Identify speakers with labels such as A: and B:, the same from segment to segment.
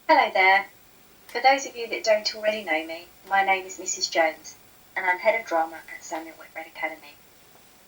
A: Hello there. For those of you that don't already know me, my name is Mrs. Jones and I'm Head of Drama at Samuel Whitbread Academy.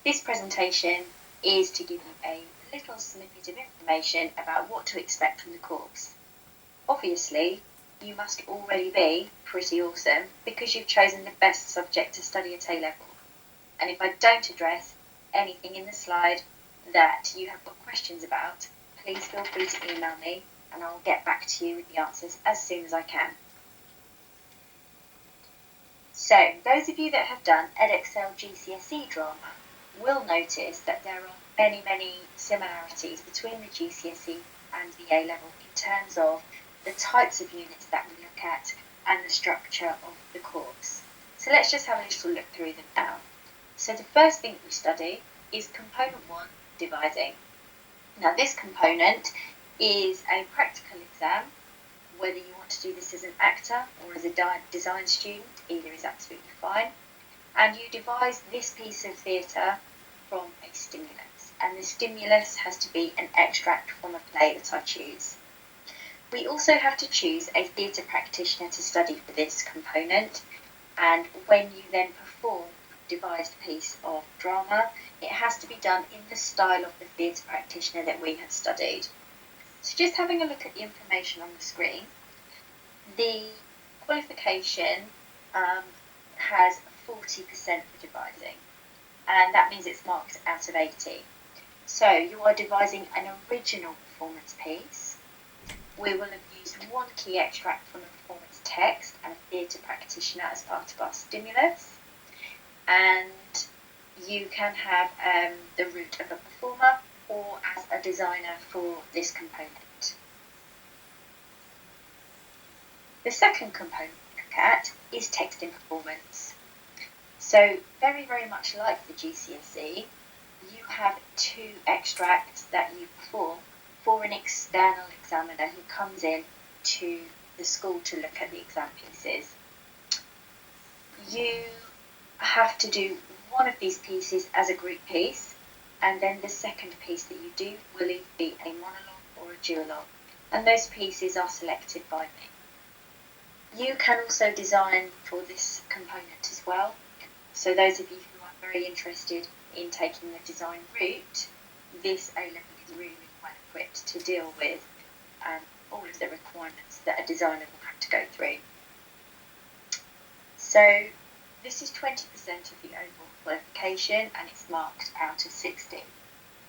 A: This presentation is to give you a little snippet of information about what to expect from the course. Obviously, you must already be pretty awesome because you've chosen the best subject to study at A-level. And if I don't address anything in the slide that you have got questions about, please feel free to email me and I'll get back to you with the answers as soon as I can. So, those of you that have done Edexcel GCSE drama will notice that there are many similarities between the GCSE and the A-level in terms of the types of units that we look at and the structure of the course. So let's just have a little look through them now. So the first thing we study is component 1, devising. Now this component is a practical exam. Whether you want to do this as an actor or as a design student, either is absolutely fine. And you devise this piece of theatre from a stimulus. And the stimulus has to be an extract from a play that I choose. We also have to choose a theatre practitioner to study for this component. And when you then perform a devised piece of drama, it has to be done in the style of the theatre practitioner that we have studied. So just having a look at the information on the screen, the qualification has 40% for devising, and that means it's marked out of 80. So you are devising an original performance piece. We will have used one key extract from a performance text and a theatre practitioner as part of our stimulus, and you can have the route of a performer or as a designer for this component. The second component we look at is text in performance. So very much like the GCSE, you have 2 extracts that you perform for an external examiner who comes in to the school to look at the exam pieces. You have to do one of these pieces as a group piece, and then the second piece that you do will either be a monologue or a duologue, and those pieces are selected by me. You can also design for this component as well, so those of you who are very interested in taking the design route, this A-level is really well equipped to deal with all of the requirements that a designer will have to go through. So this is 20% of the overall qualification and it's marked out of 60,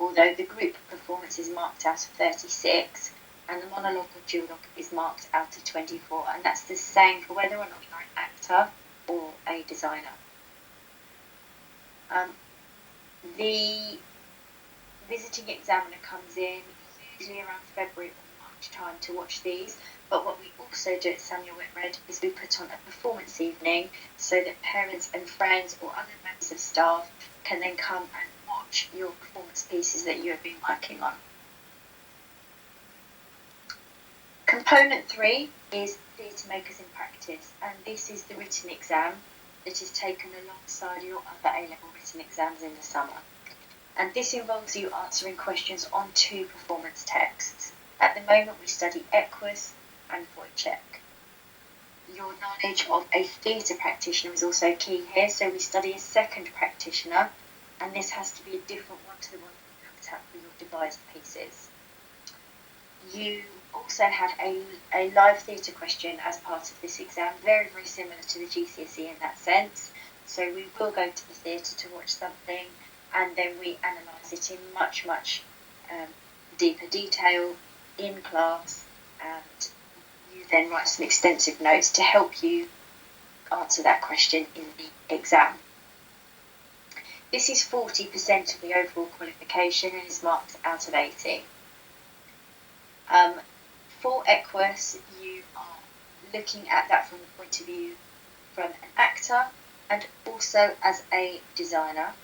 A: although the group performance is marked out of 36 and the monologue or duologue is marked out of 24, and that's the same for whether or not you're an actor or a designer. The visiting examiner comes in usually around February or March time to watch these, but what we also do at Samuel Whitbread is we put on a performance evening so that parents and friends or other members of staff can then come and watch your performance pieces that you have been working on. Component 3 is Theatre Makers in Practice, and this is the written exam that is taken alongside your other A-level written exams in the summer. And this involves you answering questions on 2 performance texts. At the moment we study Equus and Wojciech. Your knowledge of a theatre practitioner is also key here, so we study a second practitioner, and this has to be a different one to the one we looked at for your devised pieces. You also have a live theatre question as part of this exam, very similar to the GCSE in that sense. So we will go to the theatre to watch something, and then we analyse it in much deeper detail in class, and you then write some extensive notes to help you answer that question in the exam. This is 40% of the overall qualification and is marked out of 80. For Equus, you are looking at that from the point of view from an actor and also as a designer.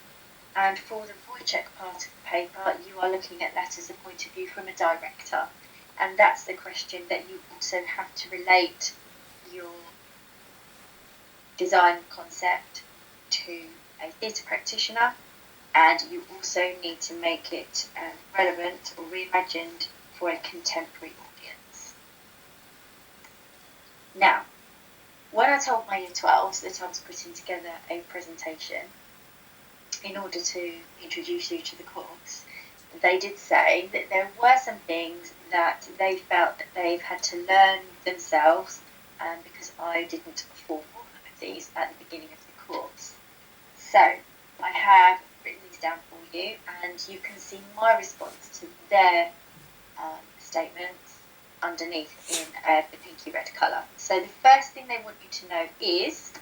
A: And for the Wojciech part of the paper, you are looking at that as a point of view from a director. And that's the question that you also have to relate your design concept to a theatre practitioner, and you also need to make it relevant or reimagined for a contemporary audience. Now, when I told my Year 12s that I was putting together a presentation in order to introduce you to the course, they did say that there were some things that they felt that they've had to learn themselves because I didn't forewarn them of these at the beginning of the course. So I have written these down for you, and you can see my response to their statements underneath in the pinky red colour. So the first thing they want you to know is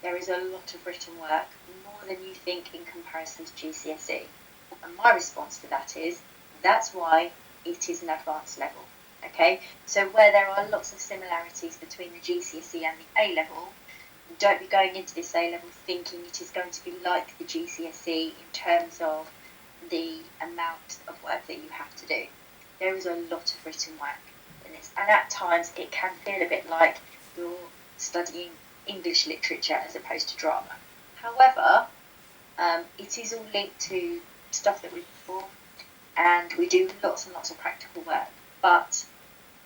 A: there is a lot of written work, more than you think in comparison to GCSE. And my response to that is, that's why it is an advanced level. Okay, so where there are lots of similarities between the GCSE and the A level, don't be going into this A level thinking it is going to be like the GCSE in terms of the amount of work that you have to do. There is a lot of written work in this, and at times it can feel a bit like you're studying English literature as opposed to drama. However, it is all linked to stuff that we've performed, and we do lots and lots of practical work, but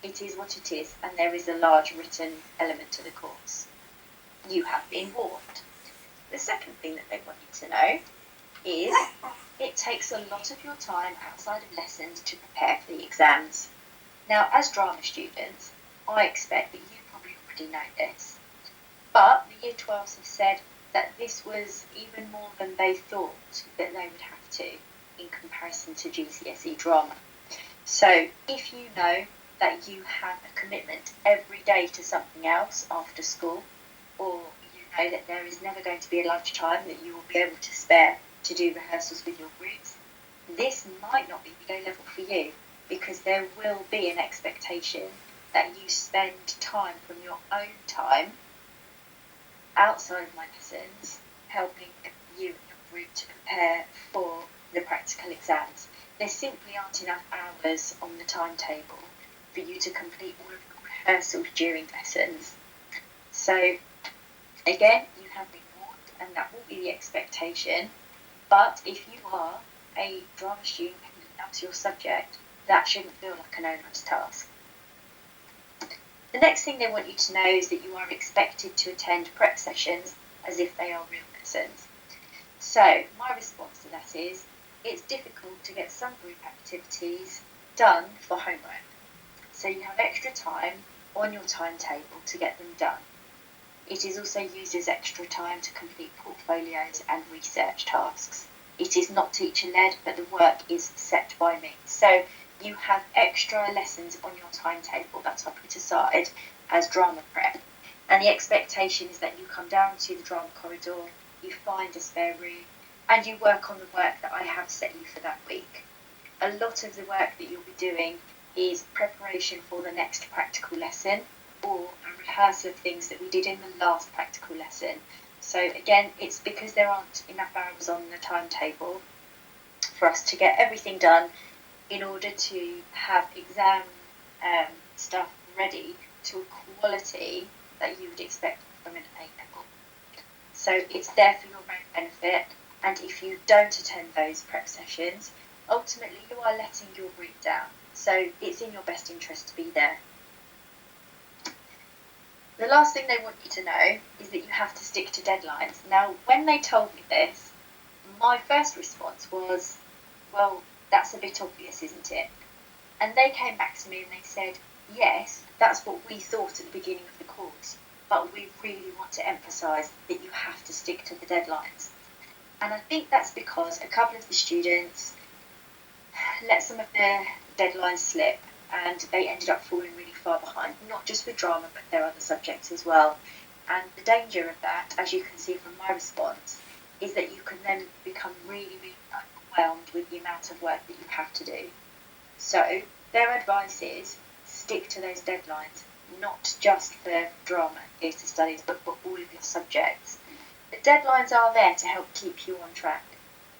A: it is what it is, and there is a large written element to the course. You have been warned. The second thing that they want you to know is it takes a lot of your time outside of lessons to prepare for the exams. Now, as drama students, I expect that you probably already know this, but the Year 12s have said that this was even more than they thought that they would have to in comparison to GCSE drama. So if you know that you have a commitment every day to something else after school, or you know that there is never going to be a lunchtime that you will be able to spare to do rehearsals with your groups, this might not be the A level for you, because there will be an expectation that you spend time from your own time outside of my lessons helping you and your group to prepare for the practical exams. There simply aren't enough hours on the timetable for you to complete all of your rehearsals during lessons. So again, you have been warned, and that will be the expectation. But if you are a drama student and that's your subject, that shouldn't feel like an onerous task. The next thing they want you to know is that you are expected to attend prep sessions as if they are real lessons. So my response to that is, it's difficult to get some group activities done for homework. So you have extra time on your timetable to get them done. It is also used as extra time to complete portfolios and research tasks. It is not teacher-led, but the work is set by me. So you have extra lessons on your timetable that are put aside as drama prep. And the expectation is that you come down to the drama corridor, you find a spare room, and you work on the work that I have set you for that week. A lot of the work that you'll be doing is preparation for the next practical lesson, or a rehearsal of things that we did in the last practical lesson. So again, it's because there aren't enough hours on the timetable for us to get everything done in order to have exam stuff ready to a quality that you would expect from an A level. So it's there for your own benefit, and if you don't attend those prep sessions, ultimately you are letting your group down. So it's in your best interest to be there. The last thing they want you to know is that you have to stick to deadlines. Now, when they told me this, my first response was, well, that's a bit obvious, isn't it? And they came back to me and they said, yes, that's what we thought at the beginning of the course, but we really want to emphasise that you have to stick to the deadlines. And I think that's because a couple of the students let some of their deadlines slip, and they ended up falling really far behind, not just with drama, but their other subjects as well. And the danger of that, as you can see from my response, is that you can then become really, really overwhelmed with the amount of work that you have to do. So their advice is stick to those deadlines, not just for drama and theatre studies, but for all of your subjects. The deadlines are there to help keep you on track,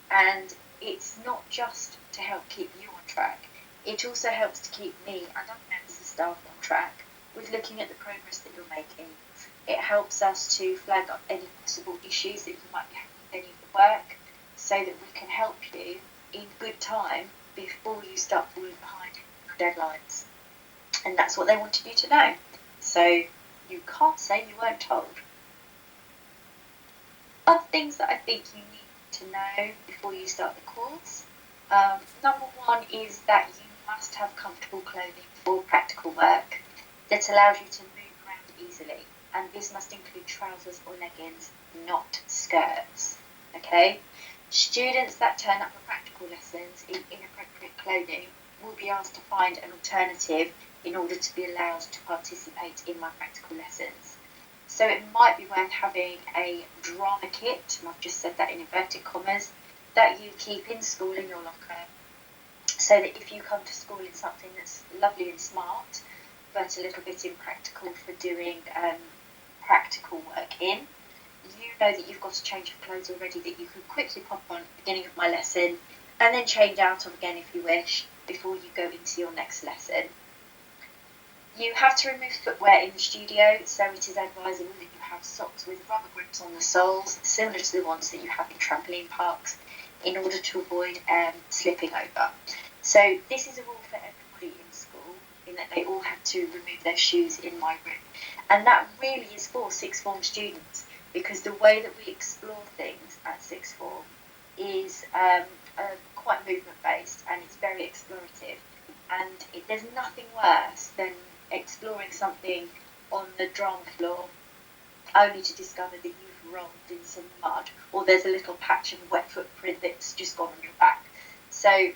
A: and it's not just to help keep you on track. It also helps to keep me and other members of staff on track with looking at the progress that you're making. It helps us to flag up any possible issues that you might be having with any of the work, so that we can help you in good time before you start falling behind in your deadlines. And that's what they wanted you to know. so you can't say you weren't told. Other things that I think you need to know before you start the course. Number one is that you must have comfortable clothing for practical work that allows you to move around easily, and this must include trousers or leggings, not skirts. Okay? Students that turn up for practical lessons in inappropriate clothing will be asked to find an alternative in order to be allowed to participate in my practical lessons. So it might be worth having a drama kit, and I've just said that in inverted commas, that you keep in school in your locker, so that if you come to school in something that's lovely and smart, but a little bit impractical for doing practical work in, you know that you've got a change of clothes already that you can quickly pop on at the beginning of my lesson, and then change out of again if you wish, before you go into your next lesson. You have to remove footwear in the studio, so it is advisable that you have socks with rubber grips on the soles, similar to the ones that you have in trampoline parks, in order to avoid slipping over. So this is a rule for everybody in school, in that they all have to remove their shoes in my room. And that really is for sixth form students, because the way that we explore things at sixth form is quite movement based, and it's very explorative. And there's nothing worse than exploring something on the drama floor only to discover that you've rolled in some mud, or there's a little patch of wet footprint that's just gone on your back. So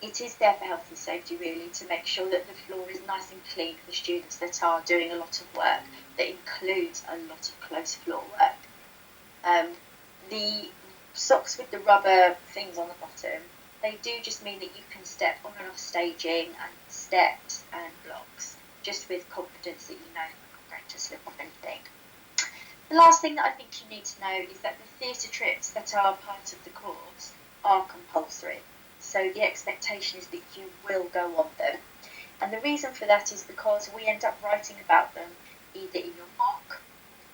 A: it is there for health and safety, really, to make sure that the floor is nice and clean for students that are doing a lot of work that includes a lot of close floor work. The socks with the rubber things on the bottom, they do just mean that you can step on and off staging and steps and blocks, just with confidence that you know you're not going to slip off anything. The last thing that I think you need to know is that the theatre trips that are part of the course are compulsory. So the expectation is that you will go on them. And the reason for that is because we end up writing about them either in your mock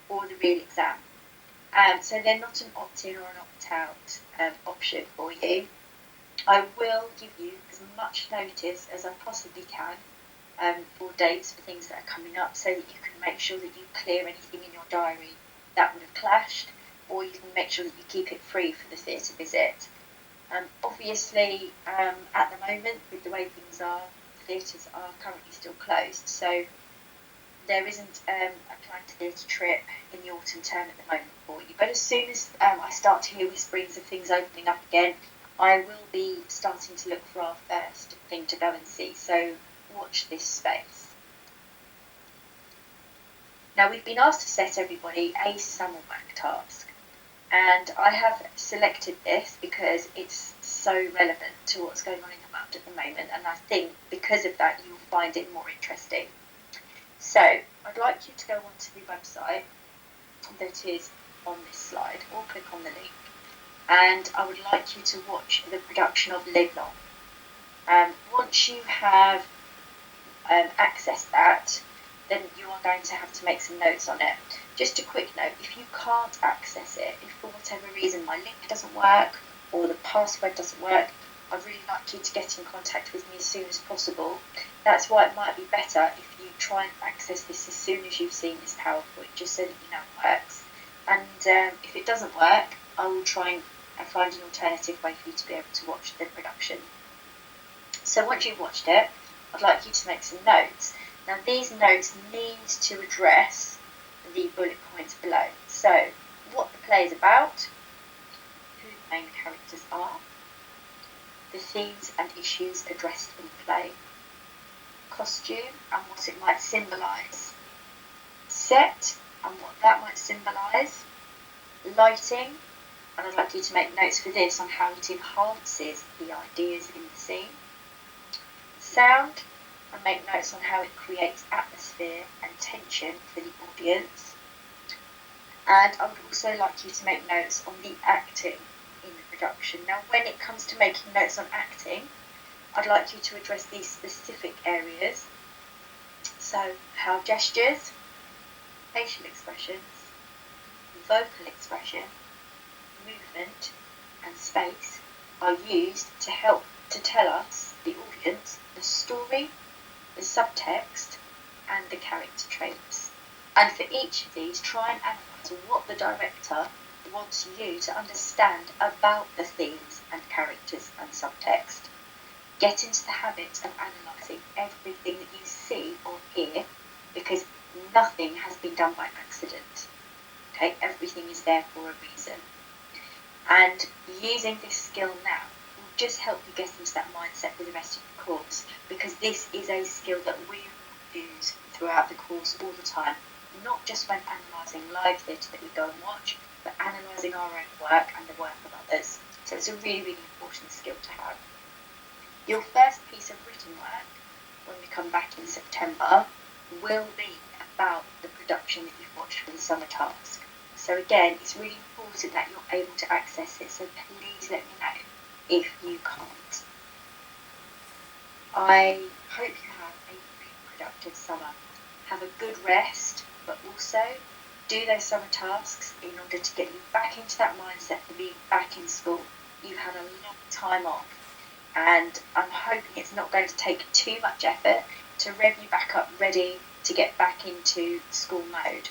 A: or the real exam. So they're not an opt-in or an opt-out option for you. I will give you as much notice as I possibly can for dates for things that are coming up, so that you can make sure that you clear anything in your diary that would have clashed, or you can make sure that you keep it free for the theatre visit. Obviously, at the moment, with the way things are, theatres are currently still closed, so there isn't a planned theatre trip in the autumn term at the moment for you. But as soon as I start to hear whisperings of things opening up again, I will be starting to look for our first thing to go and see, so watch this space. Now, we've been asked to set everybody a summer work task, and I have selected this because it's so relevant to what's going on in the world at the moment, and I think because of that you'll find it more interesting. So I'd like you to go onto the website that is on this slide, or click on the link, and I would like you to watch the production of Live Long. Once you have accessed that, then you are going to have to make some notes on it. Just a quick note, if you can't access it, if for whatever reason my link doesn't work or the password doesn't work, I'd really like you to get in contact with me as soon as possible. That's why it might be better if you try and access this as soon as you've seen this PowerPoint, just so that you know it works. And if it doesn't work, I will try and find an alternative way for you to be able to watch the production. So once you've watched it, I'd like you to make some notes. Now these notes need to address the bullet points below. So what the play is about, who the main characters are, the themes and issues addressed in the play, costume and what it might symbolise, set and what that might symbolise, lighting, and I'd like you to make notes for this on how it enhances the ideas in the scene, sound, and make notes on how it creates atmosphere and tension for the audience. And I would also like you to make notes on the acting in the production. Now, when it comes to making notes on acting, I'd like you to address these specific areas. So, how gestures, facial expressions, vocal expression, movement, and space are used to help to tell us, the audience, the story, the subtext, and the character traits. And for each of these, try and analyse what the director wants you to understand about the themes and characters and subtext. Get into the habit of analysing everything that you see or hear, because nothing has been done by accident. Okay, everything is there for a reason. And using this skill now will just help you get into that mindset for the rest of the course, because this is a skill that we use throughout the course all the time, not just when analysing live theatre that we go and watch, but analysing our own work and the work of others. So it's a really, really important skill to have. Your first piece of written work, when we come back in September, will be about the production that you've watched for the summer task. So again, it's really important that you're able to access it, so please let me know if you can't. I hope you have a really productive summer. Have a good rest, but also do those summer tasks in order to get you back into that mindset for being back in school. You've had a long time off, and I'm hoping it's not going to take too much effort to rev you back up ready to get back into school mode.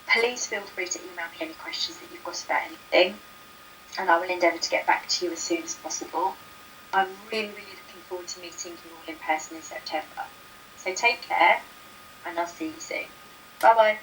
A: Please feel free to email me any questions that you've got about anything, and I will endeavour to get back to you as soon as possible. I'm really, really looking forward to meeting you all in person in September. So take care, and I'll see you soon. Bye bye.